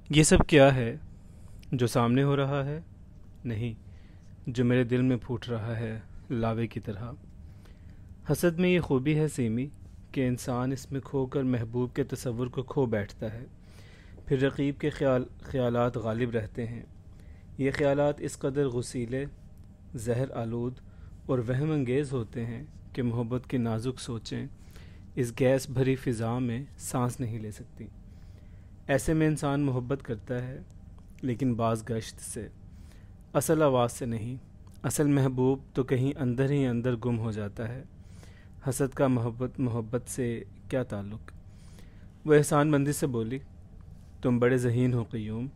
یہ سب کیا ہے جو سامنے ہو رہا ہے؟ نہیں، جو میرے دل میں پھوٹ رہا ہے لاوے کی طرح۔ حسد میں یہ خوبی ہے سیمی کہ انسان اس میں کھو کر محبوب کے تصور کو کھو بیٹھتا ہے، پھر رقیب کے خیالات غالب رہتے ہیں۔ یہ خیالات اس قدر غسیلے، زہر آلود اور وہم انگیز ہوتے ہیں کہ محبت کی نازک سوچیں اس گیس بھری فضا میں سانس نہیں لے سکتی۔ ایسے میں انسان محبت کرتا ہے، لیکن بعض گشت سے، اصل آواز سے نہیں۔ اصل محبوب تو کہیں اندر ہی اندر گم ہو جاتا ہے۔ حسد کا محبت سے کیا تعلق؟ وہ احسان مندی سے بولی، تم بڑے ذہین ہو قیوم،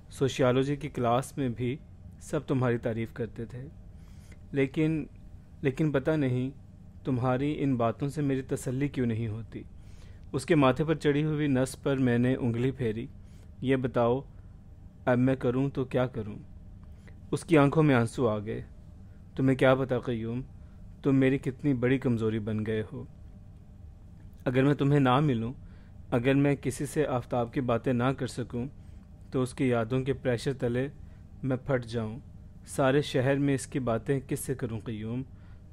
سوشیالوجی کی کلاس میں بھی سب تمہاری تعریف کرتے تھے، لیکن پتہ نہیں تمہاری ان باتوں سے میری تسلی کیوں نہیں ہوتی۔ اس کے ماتھے پر چڑھی ہوئی نس پر میں نے انگلی پھیری۔ یہ بتاؤ اب میں کروں تو کیا کروں؟ اس کی آنکھوں میں آنسو آ گئے۔ تمہیں کیا پتہ قیوم، تم میری کتنی بڑی کمزوری بن گئے ہو۔ اگر میں تمہیں نہ ملوں، اگر میں کسی سے آفتاب کی باتیں نہ کر سکوں تو اس کی یادوں کے پریشر تلے میں پھٹ جاؤں۔ سارے شہر میں اس کی باتیں کس سے کروں قیوم؟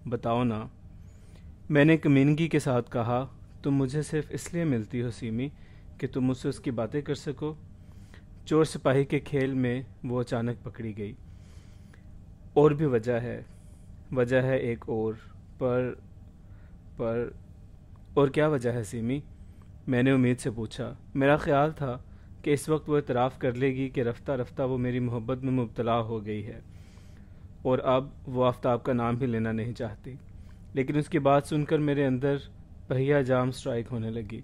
بتاؤ نا۔ میں نے کمینگی کے ساتھ کہا، تم مجھے صرف اس لیے ملتی ہو سیمی کہ تم مجھ سے اس کی باتیں کر سکو۔ چور سپاہی کے کھیل میں وہ اچانک پکڑی گئی۔ اور بھی وجہ ہے ایک اور، پر اور کیا وجہ ہے سیمی؟ میں نے امید سے پوچھا۔ میرا خیال تھا کہ اس وقت وہ اعتراف کر لے گی کہ رفتہ رفتہ وہ میری محبت میں مبتلا ہو گئی ہے اور اب وہ آفتاب کا نام بھی لینا نہیں چاہتی، لیکن اس کی بات سن کر میرے اندر پہیا جام سٹرائک ہونے لگی۔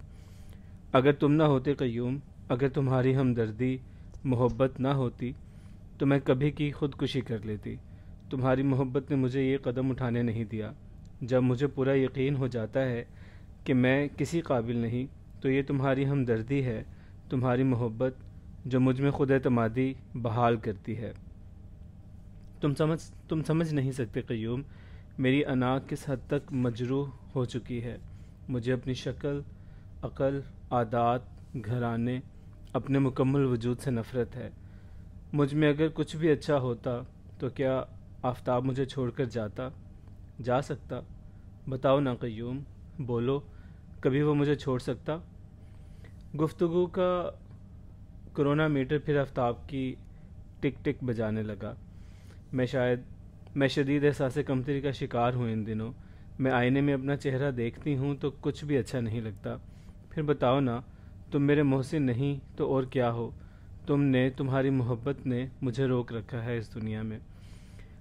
اگر تم نہ ہوتے قیوم، اگر تمہاری ہمدردی، محبت نہ ہوتی تو میں کبھی کی خودکشی کر لیتی۔ تمہاری محبت نے مجھے یہ قدم اٹھانے نہیں دیا۔ جب مجھے پورا یقین ہو جاتا ہے کہ میں کسی قابل نہیں تو یہ تمہاری ہمدردی ہے، تمہاری محبت جو مجھ میں خود اعتمادی بحال کرتی ہے۔ تم سمجھ نہیں سکتے قیوم، میری انا کس حد تک مجروح ہو چکی ہے۔ مجھے اپنی شکل، عقل، عادات، گھرانے، اپنے مکمل وجود سے نفرت ہے۔ مجھ میں اگر کچھ بھی اچھا ہوتا تو کیا آفتاب مجھے چھوڑ کر جا سکتا؟ بتاؤ نا قیوم، بولو، کبھی وہ مجھے چھوڑ سکتا؟ گفتگو کا کرونا میٹر پھر آفتاب کی ٹک ٹک بجانے لگا۔ میں شدید احساس کمتری کا شکار ہوں ان دنوں۔ میں آئینے میں اپنا چہرہ دیکھتی ہوں تو کچھ بھی اچھا نہیں لگتا۔ پھر بتاؤ نا، تم میرے محسن نہیں تو اور کیا ہو؟ تمہاری محبت نے مجھے روک رکھا ہے اس دنیا میں۔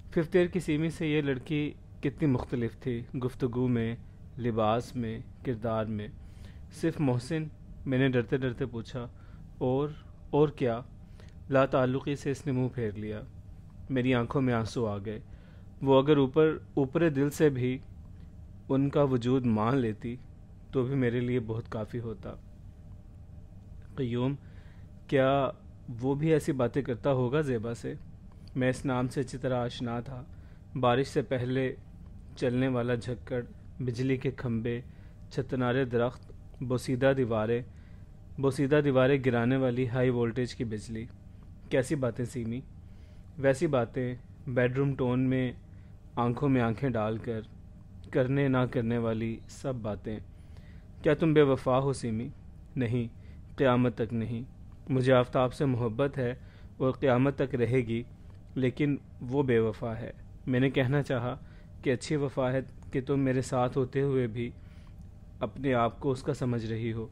ففتھ ایئر کی سیمی سے یہ لڑکی کتنی مختلف تھی، گفتگو میں، لباس میں، کردار میں۔ صرف محسن؟ میں نے ڈرتے ڈرتے پوچھا۔ اور کیا؟ لا تعلقی سے اس نے منہ پھیر لیا۔ میری آنکھوں میں آنسو آ گئے۔ وہ اگر اوپر دل سے بھی ان کا وجود مان لیتی تو بھی میرے لیے بہت کافی ہوتا۔ قیوم، کیا وہ بھی ایسی باتیں کرتا ہوگا زیبا سے؟ میں اس نام سے اچھی طرح آشنا تھا۔ بارش سے پہلے چلنے والا جھکڑ، بجلی کے کھمبے، چھتنارے درخت، بوسیدہ دیواریں گرانے والی ہائی وولٹیج کی بجلی۔ کیسی باتیں سیمی؟ ویسی باتیں، بیڈ روم ٹون میں آنکھوں میں آنکھیں ڈال کر کرنے نہ کرنے والی سب باتیں۔ کیا تم بے وفا ہو سیمی؟ نہیں، قیامت تک نہیں۔ مجھے آفتاب سے محبت ہے اور قیامت تک رہے گی، لیکن وہ بے وفا ہے۔ میں نے کہنا چاہا کہ اچھی وفا ہے کہ تم میرے ساتھ ہوتے ہوئے بھی اپنے آپ کو اس کا سمجھ رہی ہو،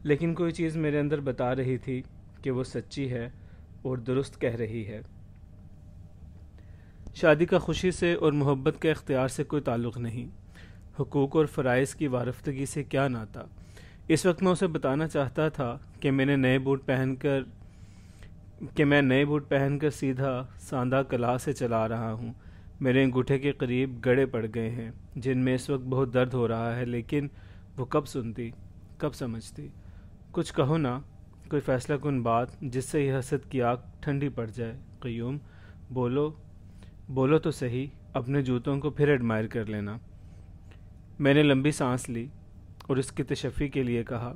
لیکن کوئی چیز میرے اندر بتا رہی تھی کہ وہ سچی ہے اور درست کہہ رہی ہے۔ شادی کا خوشی سے اور محبت کے اختیار سے کوئی تعلق نہیں، حقوق اور فرائض کی وارفتگی سے کیا ناتا۔ اس وقت میں اسے بتانا چاہتا تھا کہ میں نئے بوٹ پہن کر سیدھا ساندہ کلا سے چلا رہا ہوں۔ میرے انگوٹھے کے قریب گڑے پڑ گئے ہیں جن میں اس وقت بہت درد ہو رہا ہے، لیکن وہ کب سنتی، کب سمجھتی؟ کچھ کہو نا، کوئی فیصلہ کن بات جس سے یہ حسد کی آگ ٹھنڈی پڑ جائے۔ قیوم، بولو تو صحیح، اپنے جوتوں کو پھر ایڈمائر کر لینا۔ میں نے لمبی سانس لی اور اس کی تشفی کے لیے کہا،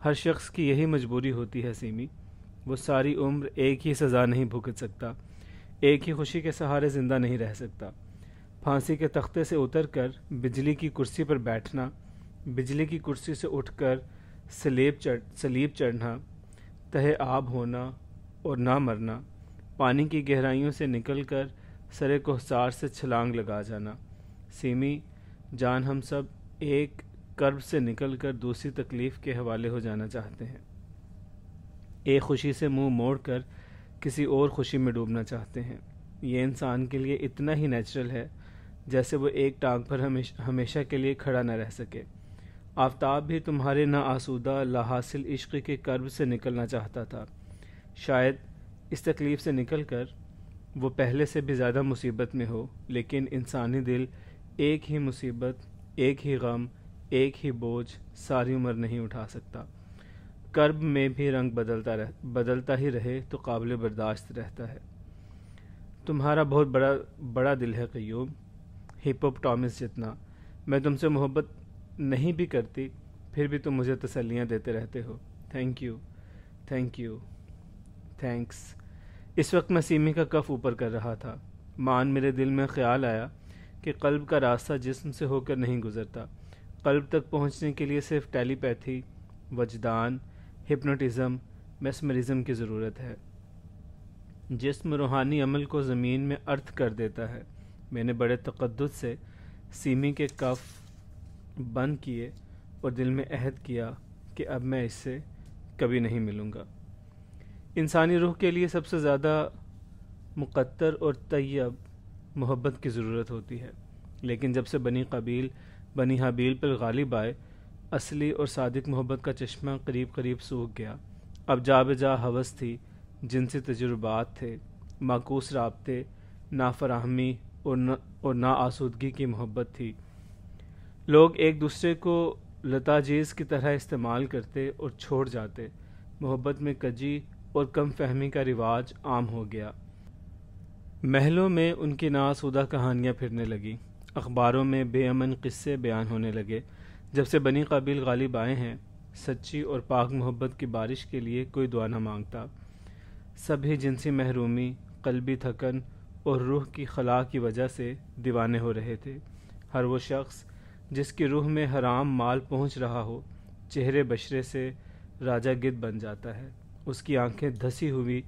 ہر شخص کی یہی مجبوری ہوتی ہے سیمی۔ وہ ساری عمر ایک ہی سزا نہیں بھگت سکتا، ایک ہی خوشی کے سہارے زندہ نہیں رہ سکتا۔ پھانسی کے تختے سے اتر کر بجلی کی کرسی پر بیٹھنا، بجلی کی کرسی سے اٹھ کر سلیب چڑھنا، تہہ آب ہونا اور نہ مرنا، پانی کی گہرائیوں سے نکل کر سرے کوہسار سے چھلانگ لگا جانا۔ سیمی جان، ہم سب ایک کرب سے نکل کر دوسری تکلیف کے حوالے ہو جانا چاہتے ہیں، ایک خوشی سے منہ موڑ کر کسی اور خوشی میں ڈوبنا چاہتے ہیں۔ یہ انسان کے لیے اتنا ہی نیچرل ہے جیسے وہ ایک ٹانگ پر ہمیشہ کے لیے کھڑا نہ رہ سکے۔ آفتاب بھی تمہارے نا آسودہ لا حاصل عشق کے کرب سے نکلنا چاہتا تھا۔ شاید اس تکلیف سے نکل کر وہ پہلے سے بھی زیادہ مصیبت میں ہو، لیکن انسانی دل ایک ہی مصیبت، ایک ہی غم، ایک ہی بوجھ ساری عمر نہیں اٹھا سکتا۔ کرب میں بھی رنگ بدلتا ہی رہے تو قابل برداشت رہتا ہے۔ تمہارا بہت بڑا دل ہے قیوم، ہپوپٹامس جتنا۔ میں تم سے محبت نہیں بھی کرتی، پھر بھی تم مجھے تسلیاں دیتے رہتے ہو۔ Thank you, thanks. اس وقت میں سیمی کا کف اوپر کر رہا تھا۔ میرے دل میں خیال آیا کہ قلب کا راستہ جسم سے ہو کر نہیں گزرتا، قلب تک پہنچنے کے لیے صرف ٹیلی پیتھی، وجدان، ہپنوٹزم، میسمرزم کی ضرورت ہے۔ جسم روحانی عمل کو زمین میں ارتھ کر دیتا ہے۔ میں نے بڑے تقدس سے سیمی کے کف بند کیے اور دل میں عہد کیا کہ اب میں اس سے کبھی نہیں ملوں گا۔ انسانی روح کے لیے سب سے زیادہ مقتر اور طیب محبت کی ضرورت ہوتی ہے، لیکن جب سے بنی حابیل پر غالب آئے، اصلی اور صادق محبت کا چشمہ قریب سوکھ گیا۔ اب جا بجا ہوس تھی، جنسی تجربات تھے، معکوس رابطے، نافراہمی اور نا آسودگی کی محبت تھی۔ لوگ ایک دوسرے کو لتاجیز کی طرح استعمال کرتے اور چھوڑ جاتے۔ محبت میں کجی اور کم فہمی کا رواج عام ہو گیا۔ محلوں میں ان کی ناآسودہ کہانیاں پھرنے لگیں، اخباروں میں بے امن قصے بیان ہونے لگے۔ جب سے بنی قابیل غالب آئے ہیں، سچی اور پاک محبت کی بارش کے لیے کوئی دعا نہ مانگتا۔ سبھی جنسی محرومی، قلبی تھکن اور روح کی خلا کی وجہ سے دیوانے ہو رہے تھے۔ ہر وہ شخص جس کی روح میں حرام مال پہنچ رہا ہو، چہرے بشرے سے راجہ گد بن جاتا ہے۔ اس کی آنکھیں دھسی ہوئی،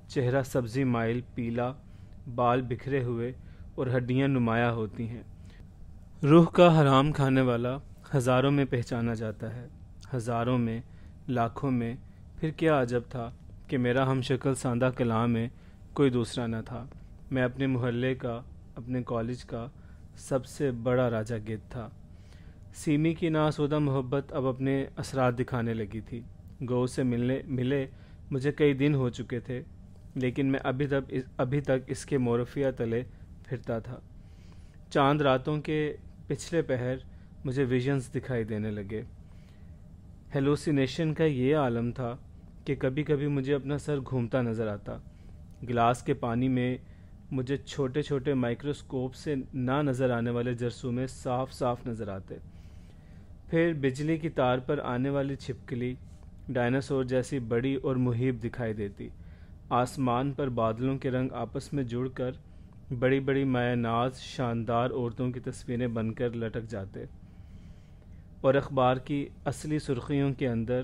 چہرہ سبزی مائل پیلا، بال بکھرے ہوئے اور ہڈیاں نمایاں ہوتی ہیں۔ روح کا حرام کھانے والا ہزاروں میں پہچانا جاتا ہے، ہزاروں میں، لاکھوں میں۔ پھر کیا عجب تھا کہ میرا ہم شکل ساندہ کلام میں کوئی دوسرا نہ تھا۔ میں اپنے محلے کا، اپنے کالج کا سب سے بڑا راجہ گد تھا۔ سیمی کی ناآسودہ محبت اب اپنے اثرات دکھانے لگی تھی۔ گو سے ملے مجھے کئی دن ہو چکے تھے، لیکن میں ابھی تک اس کے مورفیہ تلے پھرتا تھا۔ چاند راتوں کے پچھلے پہر مجھے ویژنز دکھائی دینے لگے۔ ہیلوسینیشن کا یہ عالم تھا کہ کبھی کبھی مجھے اپنا سر گھومتا نظر آتا۔ گلاس کے پانی میں مجھے چھوٹے چھوٹے مائکروسکوپ سے نہ نظر آنے والے جرثومے صاف نظر آتے۔ پھر بجلی کی تار پر آنے والی چھپکلی ڈائناسور جیسی بڑی اور مہیب دکھائی دیتی۔ آسمان پر بادلوں کے رنگ آپس میں جڑ کر بڑی بڑی مایہ ناز شاندار عورتوں کی تصویریں بن کر لٹک جاتے، اور اخبار کی اصلی سرخیوں کے اندر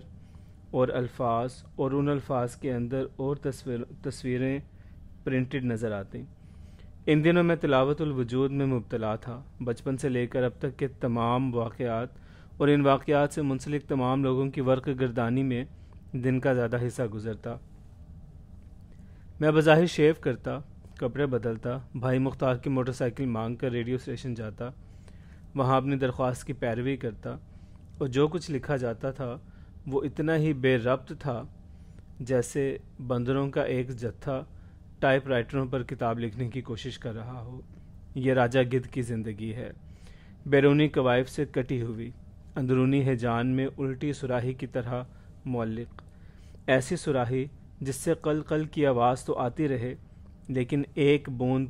اور الفاظ اور ان الفاظ کے اندر اور تصویریں پرنٹڈ نظر آتی۔ ان دنوں میں تلاوت الوجود میں مبتلا تھا۔ بچپن سے لے کر اب تک کے تمام واقعات اور ان واقعات سے منسلک تمام لوگوں کی ورق گردانی میں دن کا زیادہ حصہ گزرتا۔ میں بظاہر شیو کرتا، کپڑے بدلتا، بھائی مختار کی موٹر سائیکل مانگ کر ریڈیو اسٹیشن جاتا، وہاں اپنی درخواست کی پیروی کرتا، اور جو کچھ لکھا جاتا تھا وہ اتنا ہی بے ربط تھا جیسے بندروں کا ایک جتھا ٹائپ رائٹروں پر کتاب لکھنے کی کوشش کر رہا ہو۔ یہ راجہ گدھ کی زندگی ہے، بیرونی کوائف سے کٹی ہوئی، اندرونی ہیجان میں الٹی سراہی کی طرح معلق، ایسی سراہی جس سے قل قل کی آواز تو آتی رہے لیکن ایک بوند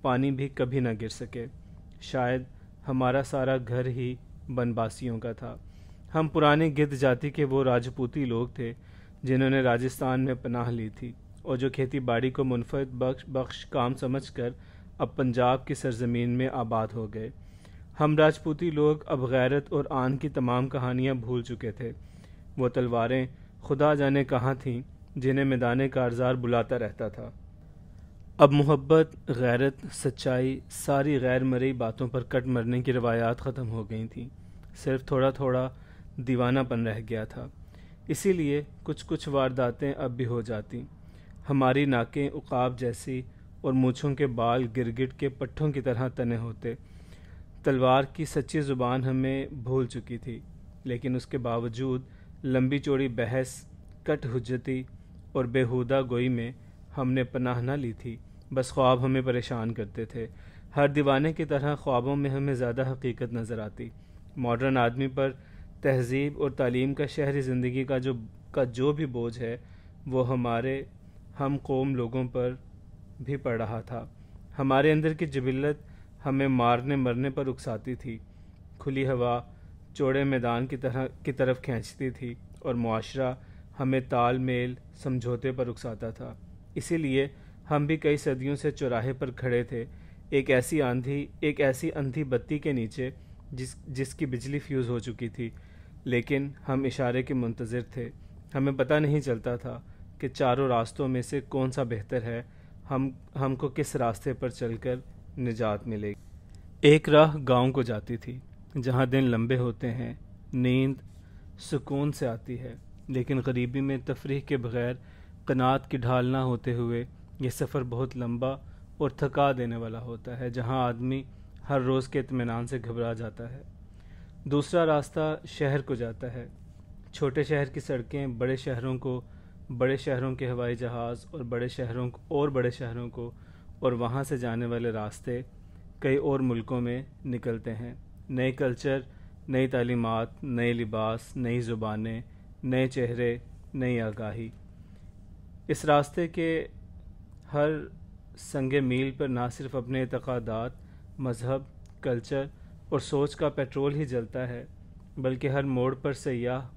پانی بھی کبھی نہ گر سکے۔ شاید ہمارا سارا گھر ہی بنباسیوں کا تھا۔ ہم پرانے گدھ جاتی کے وہ راجپوتی لوگ تھے جنہوں نے راجستھان میں پناہ لی تھی اور جو کھیتی باڑی کو منفعت بخش کام سمجھ کر اب پنجاب کی سرزمین میں آباد ہو گئے۔ ہم راجپوتی لوگ اب غیرت اور آن کی تمام کہانیاں بھول چکے تھے۔ وہ تلواریں خدا جانے کہاں تھیں جنہیں میدان کارزار بلاتا رہتا تھا۔ اب محبت، غیرت، سچائی، ساری غیر مرئی باتوں پر کٹ مرنے کی روایات ختم ہو گئی تھیں، صرف تھوڑا تھوڑا دیوانہ پن رہ گیا تھا۔ اسی لیے کچھ وارداتیں اب بھی ہو جاتی۔ ہماری ناکیں عقاب جیسی اور مونچھوں کے بال گرگٹ کے پٹھوں کی طرح تنے ہوتے۔ تلوار کی سچی زبان ہمیں بھول چکی تھی، لیکن اس کے باوجود لمبی چوڑی بحث، کٹ حجتی اور بیہودہ گوئی میں ہم نے پناہ نہ لی تھی، بس خواب ہمیں پریشان کرتے تھے۔ ہر دیوانے کی طرح خوابوں میں ہمیں زیادہ حقیقت نظر آتی۔ ماڈرن آدمی پر تہذیب اور تعلیم کا شہری زندگی کا جو بھی بوجھ ہے وہ ہمارے ہم قوم لوگوں پر بھی پڑ رہا تھا۔ ہمارے اندر کی جبلت ہمیں مارنے مرنے پر اکساتی تھی، کھلی ہوا چوڑے میدان کی طرف کھینچتی تھی اور معاشرہ ہمیں تال میل سمجھوتے پر اکساتا تھا۔ اسی لیے ہم بھی کئی صدیوں سے چوراہے پر کھڑے تھے، ایک ایسی اندھی بتی کے نیچے جس کی بجلی فیوز ہو چکی تھی، لیکن ہم اشارے کے منتظر تھے۔ ہمیں پتہ نہیں چلتا تھا کہ چاروں راستوں میں سے کون سا بہتر ہے، ہم کو کس راستے پر چل کر نجات ملے گی۔ ایک راہ گاؤں کو جاتی تھی، جہاں دن لمبے ہوتے ہیں، نیند سکون سے آتی ہے، لیکن غریبی میں تفریح کے بغیر قناعت کی ڈھال نہ ہوتے ہوئے یہ سفر بہت لمبا اور تھکا دینے والا ہوتا ہے، جہاں آدمی ہر روز کے اطمینان سے گھبرا جاتا ہے۔ دوسرا راستہ شہر کو جاتا ہے۔ چھوٹے شہر کی سڑکیں بڑے شہروں کو، بڑے شہروں کے ہوائی جہاز اور بڑے شہروں کو اور وہاں سے جانے والے راستے کئی اور ملکوں میں نکلتے ہیں۔ نئے کلچر، نئی تعلیمات، نئے لباس، نئی زبانیں، نئے چہرے، نئی آگاہی۔ اس راستے کے ہر سنگ میل پر نہ صرف اپنے اعتقادات، مذہب، کلچر اور سوچ کا پیٹرول ہی جلتا ہے، بلکہ ہر موڑ پر سیاح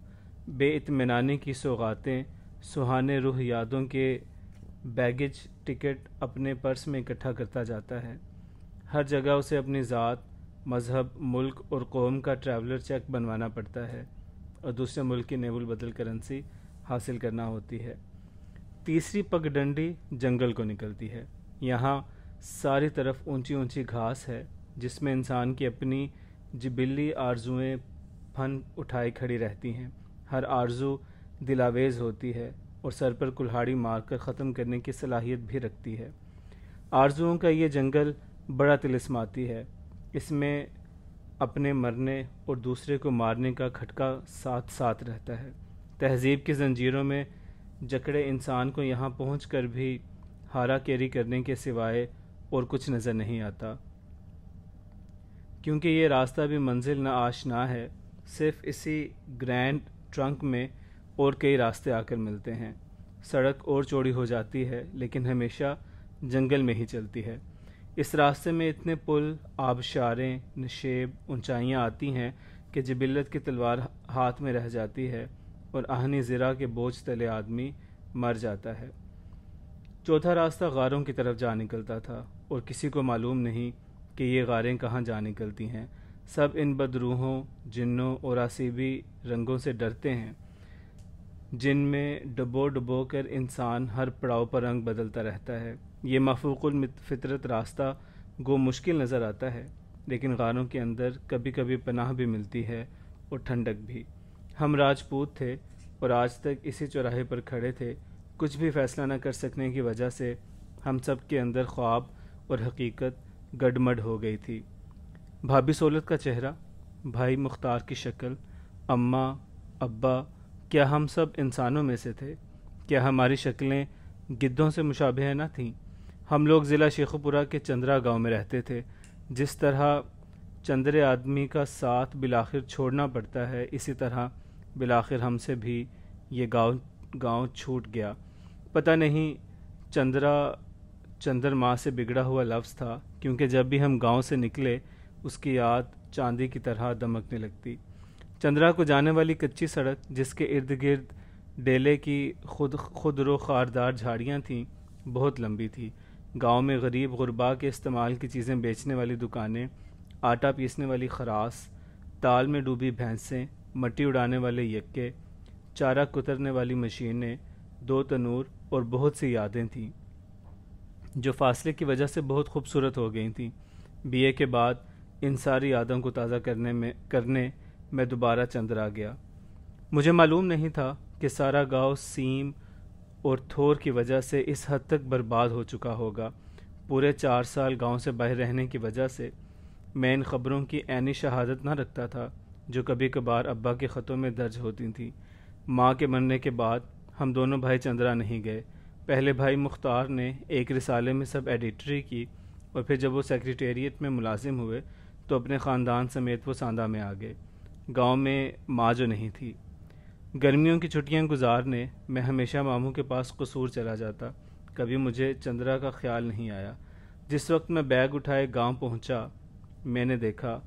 بے اطمینانی کی سوغاتیں، سہانے روح یادوں کے بیگیج ٹکٹ اپنے پرس میں اکٹھا کرتا جاتا ہے۔ ہر جگہ اسے اپنی ذات، مذہب، ملک اور قوم کا ٹریولر چیک بنوانا پڑتا ہے اور دوسرے ملک کی نیول بدل کرنسی حاصل کرنا ہوتی ہے۔ تیسری پگ ڈنڈی جنگل کو نکلتی ہے۔ یہاں ساری طرف اونچی اونچی گھاس ہے، جس میں انسان کی اپنی جبلی آرزوئیں پھن اٹھائے کھڑی رہتی ہیں۔ ہر آرزو دلاویز ہوتی ہے اور سر پر کلہاڑی مار کر ختم کرنے کی صلاحیت بھی رکھتی ہے۔ آرزوؤں کا یہ جنگل بڑا طلسماتی ہے، اس میں اپنے مرنے اور دوسرے کو مارنے کا کھٹکا ساتھ ساتھ رہتا ہے۔ تہذیب کی زنجیروں میں جکڑے انسان کو یہاں پہنچ کر بھی ہارا کیری کرنے کے سوائے اور کچھ نظر نہیں آتا، کیونکہ یہ راستہ بھی منزل نہ آشنا ہے۔ صرف اسی گرینڈ ٹرنک میں اور کئی راستے آ کر ملتے ہیں۔ سڑک اور چوڑی ہو جاتی ہے، لیکن ہمیشہ جنگل میں ہی چلتی ہے۔ اس راستے میں اتنے پل، آبشاریں، نشیب، اونچائیاں آتی ہیں کہ جبلت کی تلوار ہاتھ میں رہ جاتی ہے اور آہنی زرہ کے بوجھ تلے آدمی مر جاتا ہے۔ چوتھا راستہ غاروں کی طرف جا نکلتا تھا اور کسی کو معلوم نہیں کہ یہ غاریں کہاں جا نکلتی ہیں۔ سب ان بدروحوں، جنوں اور آسیبی رنگوں سے ڈرتے ہیں، جن میں ڈبو کر انسان ہر پڑاؤ پر رنگ بدلتا رہتا ہے۔ یہ مفوق الفطرت راستہ گو مشکل نظر آتا ہے، لیکن غاروں کے اندر کبھی کبھی پناہ بھی ملتی ہے اور ٹھنڈک بھی۔ ہم راجپوت تھے اور آج تک اسی چوراہے پر کھڑے تھے۔ کچھ بھی فیصلہ نہ کر سکنے کی وجہ سے ہم سب کے اندر خواب اور حقیقت گڈمڈ ہو گئی تھی۔ بھابھی سہولت کا چہرہ، بھائی مختار کی شکل، اماں، ابا، کیا ہم سب انسانوں میں سے تھے؟ کیا ہماری شکلیں گدھوں سے مشابہ نہ تھیں؟ ہم لوگ ضلع شیخوپورہ کے چندرا گاؤں میں رہتے تھے۔ جس طرح چندرے آدمی کا ساتھ بالآخر چھوڑنا پڑتا ہے، اسی طرح بالآخر ہم سے بھی یہ گاؤں چھوٹ گیا۔ پتہ نہیں چندرما سے بگڑا ہوا لفظ تھا، کیونکہ جب بھی ہم گاؤں سے نکلے اس کی یاد چاندی کی طرح دمکنے لگتی۔ چندرا کو جانے والی کچی سڑک، جس کے ارد گرد ڈیلے کی خود رو خاردار جھاڑیاں تھیں، بہت لمبی تھی۔ گاؤں میں غریب غربا کے استعمال کی چیزیں بیچنے والی دکانیں، آٹا پیسنے والی خراس، تال میں ڈوبی بھینسیں، مٹی اڑانے والے یکے، چارہ کترنے والی مشینیں، 2 تنور اور بہت سی یادیں تھیں جو فاصلے کی وجہ سے بہت خوبصورت ہو گئی تھیں۔ بی اے کے بعد ان ساری یادوں کو تازہ کرنے میں دوبارہ چندرا گیا۔ مجھے معلوم نہیں تھا کہ سارا گاؤں سیم اور تھور کی وجہ سے اس حد تک برباد ہو چکا ہوگا۔ پورے 4 سال گاؤں سے باہر رہنے کی وجہ سے میں ان خبروں کی عینی شہادت نہ رکھتا تھا جو کبھی کبھار ابا کے خطوں میں درج ہوتی تھیں۔ ماں کے مرنے کے بعد ہم دونوں بھائی چندرا نہیں گئے۔ پہلے بھائی مختار نے ایک رسالے میں سب ایڈیٹری کی، اور پھر جب وہ سیکریٹریٹ میں ملازم ہوئے تو اپنے خاندان سمیت وہ ساندہ میں آ گئے۔ گاؤں میں ماں جو نہیں تھی۔ گرمیوں کی چھٹیاں گزارنے میں ہمیشہ ماموں کے پاس قصور چلا جاتا۔ کبھی مجھے چندرا کا خیال نہیں آیا۔ جس وقت میں بیگ اٹھائے گاؤں پہنچا، میں نے دیکھا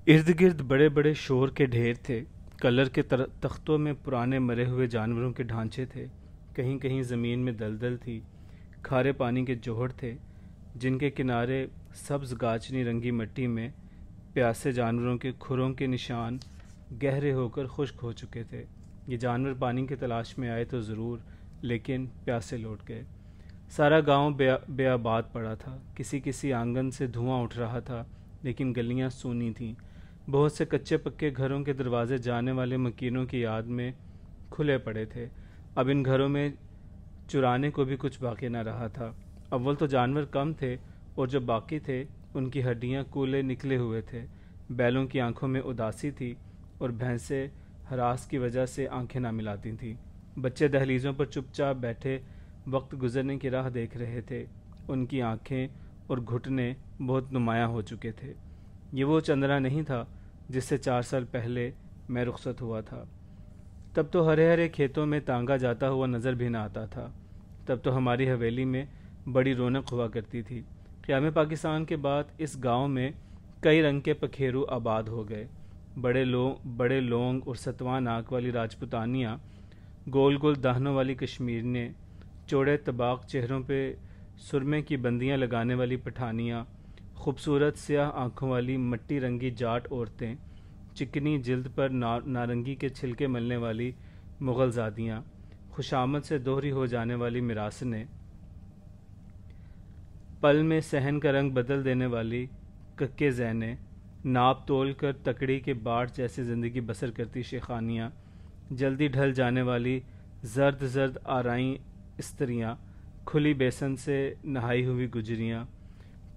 ارد گرد بڑے بڑے شور کے ڈھیر تھے۔ کلر کے تختوں میں پرانے مرے ہوئے جانوروں کے ڈھانچے تھے۔ کہیں کہیں زمین میں دلدل تھی۔ کھارے پانی کے جوہر تھے جن کے کنارے سبز گاچنی رنگی مٹی میں پیاسے جانوروں کے کھروں کے نشان گہرے ہو کر خشک ہو چکے تھے۔ یہ جانور پانی کی تلاش میں آئے تو ضرور، لیکن پیاسے لوٹ گئے۔ سارا گاؤں بے آباد پڑا تھا۔ کسی آنگن سے دھواں اٹھ رہا تھا، لیکن گلیاں سونی تھیں۔ بہت سے کچے پکے گھروں کے دروازے جانے والے مکینوں کی یاد میں کھلے پڑے تھے۔ اب ان گھروں میں چرانے کو بھی کچھ باقی نہ رہا تھا۔ اول تو جانور کم تھے، اور جو باقی تھے ان کی ہڈیاں کولے نکلے ہوئے تھے۔ بیلوں کی آنکھوں میں اداسی تھی، اور بھینسیں ہراس کی وجہ سے آنکھیں نہ ملاتی تھیں۔ بچے دہلیزوں پر چپ چاپ بیٹھے وقت گزرنے کی راہ دیکھ رہے تھے۔ ان کی آنکھیں اور گھٹنے بہت نمایاں ہو چکے تھے۔ یہ وہ چندرا نہیں تھا جس سے 4 سال پہلے میں رخصت ہوا تھا۔ تب تو ہرے ہرے کھیتوں میں تانگا جاتا ہوا نظر بھی نہ آتا تھا۔ تب تو ہماری حویلی میں بڑی رونق ہوا کرتی تھی۔ قیام پاکستان کے بعد اس گاؤں میں کئی رنگ کے پکھیرو آباد ہو گئے۔ بڑے لونگ اور ستواں ناک والی راجپوتانیاں، گول گول دہنوں والی کشمیرنیں، چوڑے طباق چہروں پہ سرمے کی بندیاں لگانے والی پٹھانیاں، خوبصورت سیاہ آنکھوں والی مٹی رنگی جاٹ عورتیں، چکنی جلد پر نارنگی کے چھلکے ملنے والی مغل زادیاں، خوشامد سے دوہری ہو جانے والی مراسنیں، پل میں صحن کا رنگ بدل دینے والی ککے زینیں، ناپ تول کر تکڑی کے باٹ جیسی زندگی بسر کرتی شیخانیاں، جلدی ڈھل جانے والی زرد آرائیں استریاں، کھلی بیسن سے نہائی ہوئی گجریاں،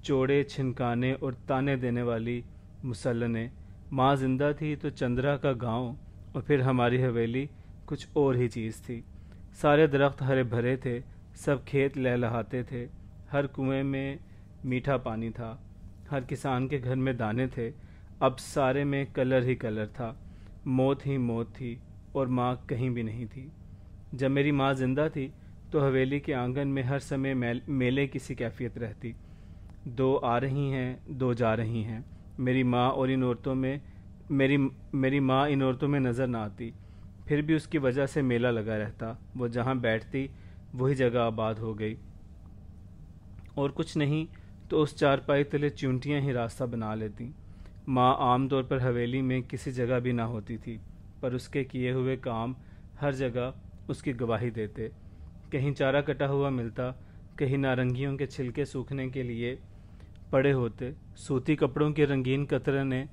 چوڑے چھنکانے اور تانے دینے والی مسلنیں۔ ماں زندہ تھی تو چندرا کا گاؤں اور پھر ہماری حویلی کچھ اور ہی چیز تھی۔ سارے درخت ہرے بھرے تھے، سب کھیت لہلہاتے تھے، ہر کنویں میں میٹھا پانی تھا، ہر کسان کے گھر میں دانے تھے۔ اب سارے میں کلر ہی کلر تھا، موت ہی موت تھی، اور ماں کہیں بھی نہیں تھی۔ جب میری ماں زندہ تھی تو حویلی کے آنگن میں ہر سمے میلے کی سی کیفیت رہتی۔ 2 آ رہی ہیں، 2 جا رہی ہیں۔ میری ماں ان عورتوں میں نظر نہ آتی، پھر بھی اس کی وجہ سے میلہ لگا رہتا۔ وہ جہاں بیٹھتی وہی جگہ آباد ہو گئی، اور کچھ نہیں تو اس چارپائی تلے چونٹیاں ہی راستہ بنا لیتی۔ ماں عام طور پر حویلی میں کسی جگہ بھی نہ ہوتی تھی، پر اس کے کیے ہوئے کام ہر جگہ اس کی گواہی دیتے۔ کہیں چارہ کٹا ہوا ملتا، کہیں نارنگیوں کے چھلکے سوکھنے کے لیے پڑے ہوتے، سوتی کپڑوں کے رنگین قطرنے،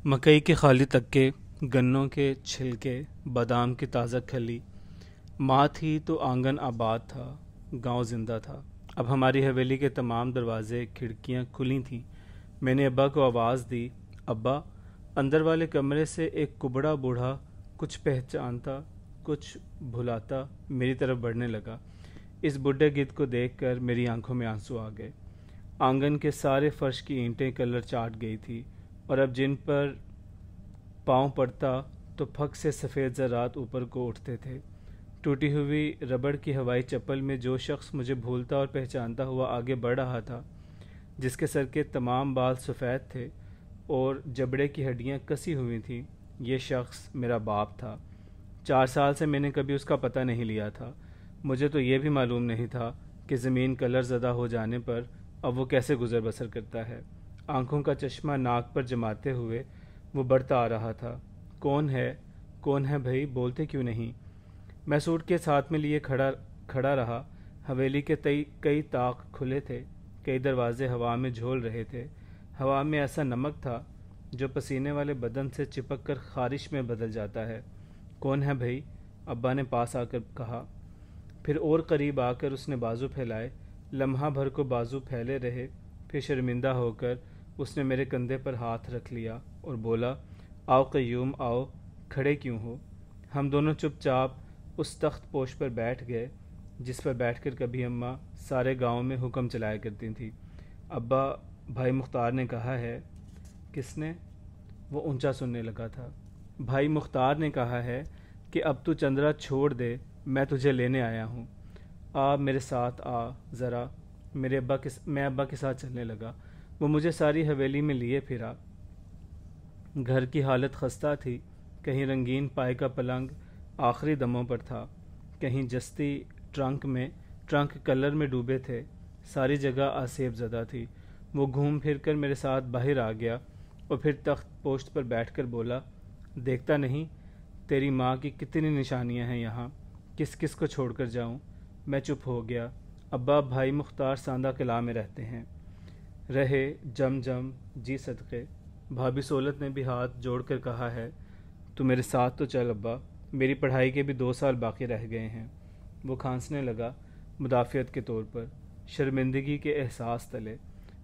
مکئی کے خالی تکے، گنوں کے چھلکے، بادام کی تازہ کھلی۔ ماں تھی تو آنگن آباد تھا، گاؤں زندہ تھا۔ اب ہماری حویلی کے تمام دروازے کھڑکیاں کھلی تھیں۔ میں نے ابا کو آواز دی، ابا۔ اندر والے کمرے سے ایک کبڑا بوڑھا کچھ پہچانتا کچھ بھلاتا میری طرف بڑھنے لگا۔ اس بڈھے گدھ کو دیکھ کر میری آنکھوں میں آنسو آ گئے۔ آنگن کے سارے فرش کی اینٹیں کلر چاٹ گئی تھی، اور اب جن پر پاؤں پڑتا تو پھک سے سفید ذرات اوپر کو اٹھتے تھے۔ ٹوٹی ہوئی ربڑ کی ہوائی چپل میں جو شخص مجھے بھولتا اور پہچانتا ہوا آگے بڑھ رہا تھا، جس کے سر کے تمام بال سفید تھے اور جبڑے کی ہڈیاں کسی ہوئی تھیں، یہ شخص میرا باپ تھا۔ 4 سال سے میں نے کبھی اس کا پتہ نہیں لیا تھا۔ مجھے تو یہ بھی معلوم نہیں تھا کہ زمین کلر زدہ ہو جانے پر اب وہ کیسے گزر بسر کرتا ہے۔ آنکھوں کا چشمہ ناک پر جماتے ہوئے وہ بڑھتا آ رہا تھا۔ کون ہے بھائی، بولتے کیوں نہیں؟ میں سوٹ کے ساتھ میں لیے کھڑا رہا۔ حویلی کے کئی طاق کھلے تھے، کئی دروازے ہوا میں جھول رہے تھے۔ ہوا میں ایسا نمک تھا جو پسینے والے بدن سے چپک کر خارش میں بدل جاتا ہے۔ کون ہے بھائی؟ ابا نے پاس آ کر کہا۔ پھر اور قریب آ کر اس نے بازو پھیلائے۔ لمحہ بھر کو بازو پھیلے رہے، پھر شرمندہ ہو کر اس نے میرے کندھے پر ہاتھ رکھ لیا اور بولا، آؤ قیوم آؤ، کھڑے کیوں ہو؟ ہم دونوں چپ چاپ اس تخت پوش پر بیٹھ گئے جس پر بیٹھ کر کبھی اماں سارے گاؤں میں حکم چلایا کرتی تھیں۔ ابا، بھائی مختار نے کہا ہے۔ کس نے؟ وہ اونچا سننے لگا تھا۔ بھائی مختار نے کہا ہے کہ اب تو چندرا چھوڑ دے، میں تجھے لینے آیا ہوں۔ آ میرے ساتھ آ ذرا۔ میں ابا کے ساتھ چلنے لگا۔ وہ مجھے ساری حویلی میں لیے پھرا۔ گھر کی حالت خستہ تھی۔ کہیں رنگین پائے کا پلنگ آخری دموں پر تھا، کہیں جستی ٹرنک کلر میں ڈوبے تھے، ساری جگہ آسیب زدہ تھی۔ وہ گھوم پھر کر میرے ساتھ باہر آ گیا اور پھر تخت پوشت پر بیٹھ کر بولا، دیکھتا نہیں تیری ماں کی کتنی نشانیاں ہیں یہاں، کس کس کو چھوڑ کر جاؤں؟ میں چپ ہو گیا۔ ابا، بھائی مختار ساندہ قلعہ میں رہتے ہیں۔ رہے جم جی صدقے۔ بھابھی سولت نے بھی ہاتھ جوڑ کر کہا ہے، تو میرے ساتھ تو چل ابا، میری پڑھائی کے بھی 2 سال باقی رہ گئے ہیں۔ وہ کھانسنے لگا، مدافعت کے طور پر، شرمندگی کے احساس تلے۔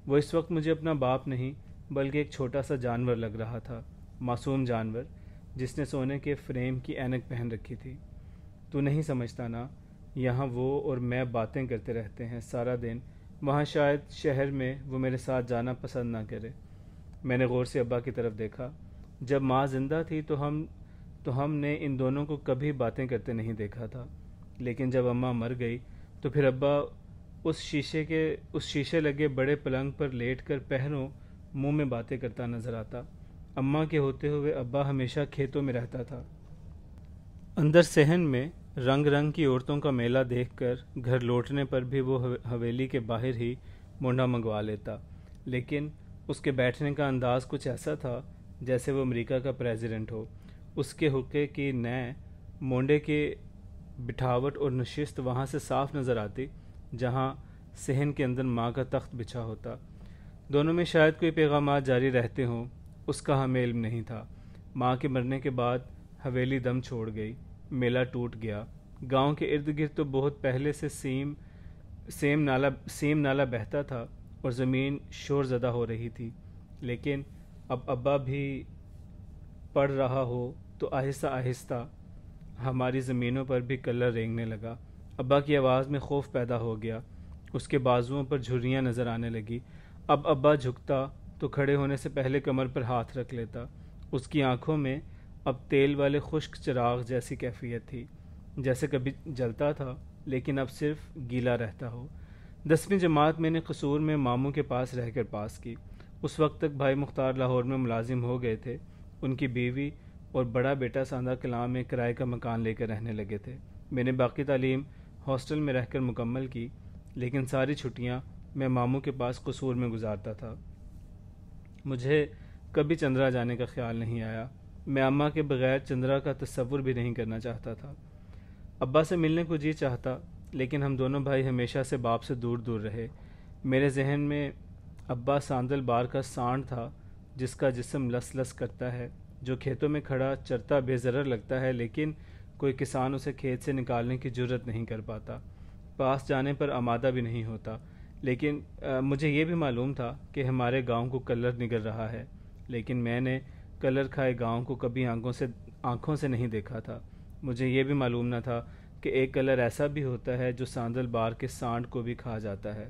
وہ اس وقت مجھے اپنا باپ نہیں بلکہ ایک چھوٹا سا جانور لگ رہا تھا، معصوم جانور جس نے سونے کے فریم کی اینک پہن رکھی تھی۔ تو نہیں سمجھتا نا، یہاں وہ اور میں باتیں کرتے رہتے ہیں سارا دن، وہاں شاید شہر میں وہ میرے ساتھ جانا پسند نہ کرے۔ میں نے غور سے ابا کی طرف دیکھا۔ جب ماں زندہ تھی تو ہم نے ان دونوں کو کبھی باتیں کرتے نہیں دیکھا تھا، لیکن جب اماں مر گئی تو پھر ابا اس شیشے لگے بڑے پلنگ پر لیٹ کر پہروں منہ میں باتیں کرتا نظر آتا۔ اماں کے ہوتے ہوئے ابا ہمیشہ کھیتوں میں رہتا تھا۔ اندر صحن میں رنگ رنگ کی عورتوں کا میلہ دیکھ کر گھر لوٹنے پر بھی وہ حویلی کے باہر ہی مونڈا منگوا لیتا، لیکن اس کے بیٹھنے کا انداز کچھ ایسا تھا جیسے وہ امریکہ کا پریزیڈنٹ ہو۔ اس کے حقے کی نئے مونڈے کی بٹھاوٹ اور نشست وہاں سے صاف نظر آتی جہاں صحن کے اندر ماں کا تخت بچھا ہوتا۔ دونوں میں شاید کوئی پیغامات جاری رہتے ہوں، اس کا ہمیں علم نہیں تھا۔ ماں کے مرنے کے بعد حویلی دم چھوڑ گئی، میلہ ٹوٹ گیا۔ گاؤں کے ارد گرد تو بہت پہلے سے سیم نالہ بہتا تھا اور زمین شور زدہ ہو رہی تھی، لیکن اب ابا بھی پڑھ رہا ہو تو آہستہ آہستہ ہماری زمینوں پر بھی کلر رینگنے لگا۔ ابا کی آواز میں خوف پیدا ہو گیا، اس کے بازوؤں پر جھریاں نظر آنے لگی۔ اب ابا جھکتا تو کھڑے ہونے سے پہلے کمر پر ہاتھ رکھ لیتا۔ اس کی آنکھوں میں اب تیل والے خشک چراغ جیسی کیفیت تھی، جیسے کبھی جلتا تھا لیکن اب صرف گیلا رہتا ہو۔ 10ویں جماعت میں نے قصور میں ماموں کے پاس رہ کر پاس کی۔ اس وقت تک بھائی مختار لاہور میں ملازم ہو گئے تھے، ان کی بیوی اور بڑا بیٹا ساندہ قلعہ میں کرائے کا مکان لے کر رہنے لگے تھے۔ میں نے باقی تعلیم ہاسٹل میں رہ کر مکمل کی، لیکن ساری چھٹیاں میں ماموں کے پاس قصور میں گزارتا تھا۔ مجھے کبھی چندرا جانے کا خیال نہیں آیا۔ میں اماں کے بغیر چندرا کا تصور بھی نہیں کرنا چاہتا تھا۔ ابا سے ملنے کو جی چاہتا، لیکن ہم دونوں بھائی ہمیشہ سے باپ سے دور دور رہے۔ میرے ذہن میں ابا ساندل بار کا سانڈ تھا جس کا جسم لس لس کرتا ہے، جو کھیتوں میں کھڑا چرتا بے ضرر لگتا ہے، لیکن کوئی کسان اسے کھیت سے نکالنے کی جرت نہیں کر پاتا، پاس جانے پر آمادہ بھی نہیں ہوتا۔ لیکن مجھے یہ بھی معلوم تھا کہ ہمارے گاؤں کو کلر نگل رہا ہے، لیکن میں نے کلر کھائے گاؤں کو کبھی آنکھوں سے نہیں دیکھا تھا۔ مجھے یہ بھی معلوم نہ تھا کہ ایک کلر ایسا بھی ہوتا ہے جو ساندل بار کے سانڈ کو بھی کھا جاتا ہے۔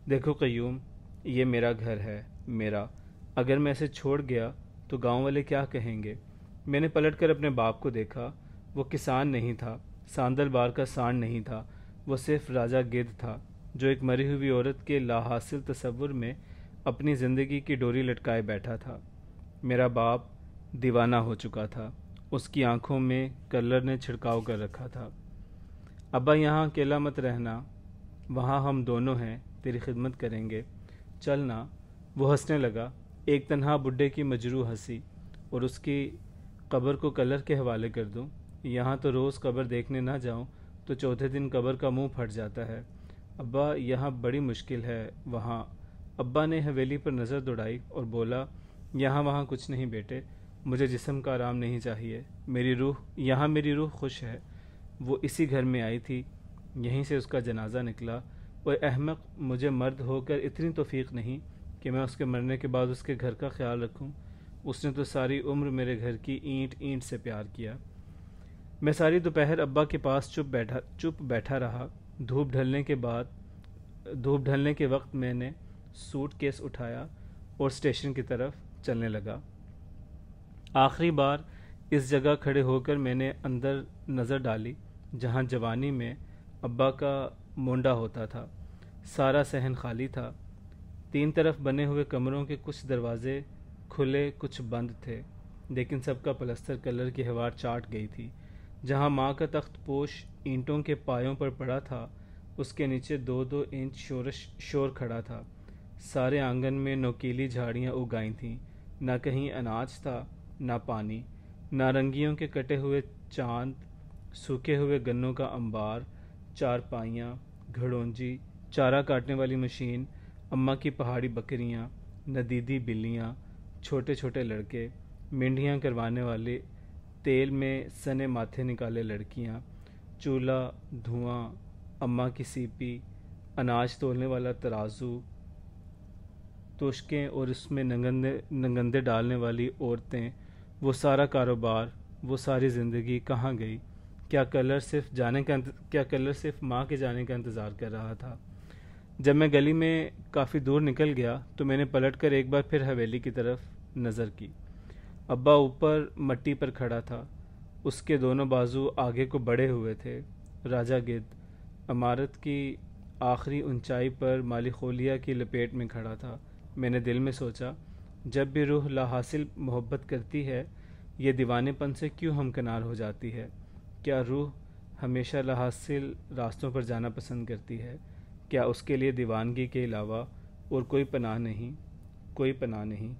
دیکھو قیوم، یہ میرا گھر ہے، میرا۔ اگر میں اسے چھوڑ گیا تو گاؤں والے کیا کہیں گے؟ میں نے پلٹ کر اپنے باپ کو دیکھا۔ وہ کسان نہیں تھا، ساندل بار کا سانڈ نہیں تھا، وہ صرف راجہ گدھ تھا جو ایک مری ہوئی عورت کے لا حاصل تصور میں اپنی زندگی کی ڈوری لٹکائے بیٹھا تھا۔ میرا باپ دیوانہ ہو چکا تھا، اس کی آنکھوں میں کلر نے چھڑکاؤ کر رکھا تھا۔ ابا یہاں اکیلا مت رہنا، وہاں ہم دونوں ہیں، تیری خدمت کریں گے، چلنا۔ وہ ہنسنے لگا، ایک تنہا بڈھے کی مجروح ہنسی، اور اس کی قبر کو کلر کے حوالے کر دوں؟ یہاں تو روز قبر دیکھنے نہ جاؤں تو چوتھے دن قبر کا منہ پھٹ جاتا ہے۔ ابا یہاں بڑی مشکل ہے، وہاں۔ ابا نے حویلی پر نظر دوڑائی اور بولا، یہاں وہاں کچھ نہیں بیٹے، مجھے جسم کا آرام نہیں چاہیے، میری روح خوش ہے۔ وہ اسی گھر میں آئی تھی، یہیں سے اس کا جنازہ نکلا۔ وہ احمق، مجھے مرد ہو کر اتنی توفیق نہیں کہ میں اس کے مرنے کے بعد اس کے گھر کا خیال رکھوں۔ اس نے تو ساری عمر میرے گھر کی اینٹ اینٹ سے پیار کیا۔ میں ساری دوپہر ابا کے پاس چپ بیٹھا رہا۔ دھوپ ڈھلنے کے وقت میں نے سوٹ کیس اٹھایا اور اسٹیشن کی طرف چلنے لگا۔ آخری بار اس جگہ کھڑے ہو کر میں نے اندر نظر ڈالی جہاں جوانی میں ابا کا مونڈا ہوتا تھا۔ سارا صحن خالی تھا۔ 3 طرف بنے ہوئے کمروں کے کچھ دروازے کھلے کچھ بند تھے، لیکن سب کا پلستر کلر کی ہوا چاٹ گئی تھی۔ جہاں ماں کا تخت پوش اینٹوں کے پایوں پر پڑا تھا، اس کے نیچے 2-2 انچ شور کھڑا تھا۔ سارے آنگن میں نوکیلی جھاڑیاں اگائی تھیں، نہ کہیں اناج تھا، نہ پانی، نارنگیوں کے کٹے ہوئے چاند، سوکھے ہوئے گنوں کا انبار، چارپائیاں، گھڑونجی، چارہ کاٹنے والی مشین، اماں کی پہاڑی بکریاں، ندیدی بلیاں، چھوٹے چھوٹے لڑکے، مینڈیاں کروانے والے، تیل میں سنے ماتھے نکالے لڑکیاں، چولہا، دھواں، اماں کی سیپی، اناج تولنے والا ترازو، توشکیں اور اس میں نگندے ڈالنے والی عورتیں۔ وہ سارا کاروبار، وہ ساری زندگی کہاں گئی؟ کیا کلر صرف ماں کے جانے کا انتظار کر رہا تھا؟ جب میں گلی میں کافی دور نکل گیا تو میں نے پلٹ کر ایک بار پھر حویلی کی طرف نظر کی۔ ابا اوپر مٹی پر کھڑا تھا، اس کے دونوں بازو آگے کو بڑھے ہوئے تھے، راجہ گدھ عمارت کی آخری اونچائی پر مالی خولیا کی لپیٹ میں کھڑا تھا۔ میں نے دل میں سوچا، جب بھی روح لا حاصل محبت کرتی ہے، یہ دیوانے پن سے کیوں ہمکنار ہو جاتی ہے؟ کیا روح ہمیشہ لا حاصل راستوں پر جانا پسند کرتی ہے؟ کیا اس کے لیے دیوانگی کے علاوہ اور کوئی پناہ نہیں؟